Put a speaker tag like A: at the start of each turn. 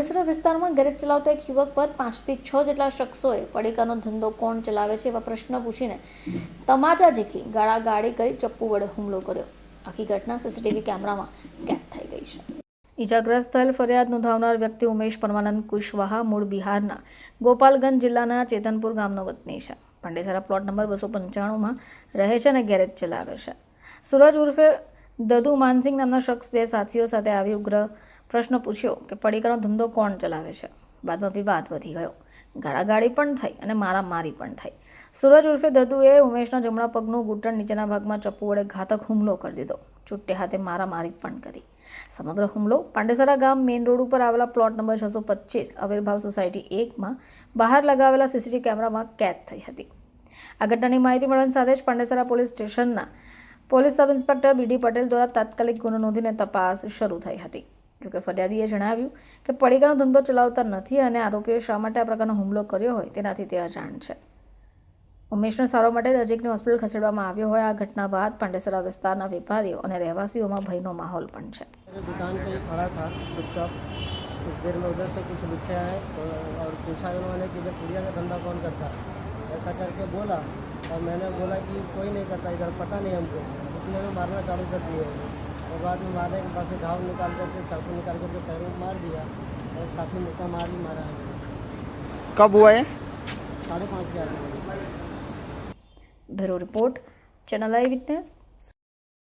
A: દસરા વિસ્તારમાં ગેરેજ ચલાવતા એક યુવક પર 5 થી 6 જેટલા શખ્સોએ પડીકાનો ધંધો કોણ ચલાવે છે એવા પ્રશ્ન પૂછીને તમાચા ઝીકી ગાળાગાળી કરી ચપ્પુ વડે હુમલો કર્યો. આખી ઘટના સીસીટીવી કેમેરામાં કેદ થઈ ગઈ છે. ઈજાગ્રસ્ત થયેલ ફરિયાદ નોંધાવનાર વ્યક્તિ ઉમેશ પરમાનંદ કુશવાહા મૂળ બિહારના ગોપાલગંજ જિલ્લાના ચેતનપુર ગામનો વતની છે. પાંડેસરા પ્લોટ નંબર 295માં રહે છે અને ગેરેજ ચલાવે છે. સૂરજ ઉર્ફે દદુ માનસિંગ નામના શખ્સ બે સાથીઓ સાથે આવી ઉગ્ર પ્રશ્ન પૂછ્યો કે પડીકાનો ધંધો કોણ ચલાવે છે. બાદમાં વિવાદ વધી ગયો, ગાળાગાળી પણ થઈ અને મારામારી પણ થઈ. સૂરજ ઉર્ફે દદુએ ઉમેશના જમણા પગનું ઘૂંટણ નીચેના ભાગમાં ચપ્પુ વડે ઘાતક હુમલો કરી દીધો. છૂટે હાથે મારામારી પણ કરી. સમગ્ર હુમલો પાંડેસરા ગામ મેઇન રોડ ઉપર આવેલા પ્લોટ નંબર 625 આવિર્ભાવ સોસાયટી 1માં બહાર લગાવેલા સીસીટીવી કેમેરામાં કેદ થઈ હતી. આ ઘટનાની માહિતી મળવાની સાથે જ પાંડેસરા પોલીસ સ્ટેશનના પોલીસ સબ ઇન્સ્પેક્ટર બીડી પટેલ દ્વારા તાત્કાલિક ગુનો નોંધીને તપાસ શરૂ થઈ હતી. જોકે ફરિયાદીએ જણાવ્યું કે પડીકાનો ધંધો ચલાવતા નથી અને આરોપીઓએ શા માટે આ પ્રકારનો હુમલો કર્યો હોય તેનાથી તે અજાણ છે. ઉમેશને સારવાર માટે નજીકની હોસ્પિટલ ખસેડવામાં આવ્યો હોય. આ ઘટના બાદ પાંડેસરા વિસ્તારના વેપારીઓ અને રહેવાસીઓમાં ભયનો માહોલ પણ છે.
B: दुकान पे ही खड़ा था चुपचाप. कुछ देर में उधर से कुछ लिखे आए और पूछा उन्होंने कि इधर पुड़िया का धंधा कौन करता है, ऐसा करके बोला. और मैंने बोला कि कोई नहीं करता इधर, पता नहीं हमको. उसने मारना चालू कर दिए और बाद में मारने के बाद से घाव निकाल करके चाकू निकाल करके पैरों में मार दिया और काफ़ी मुक्का मार भी मारा है.
C: कब हुआ है?
B: 5:30 के आसपास.
A: ब्यूरो रिपोर्ट, चैनल आई विटनेस.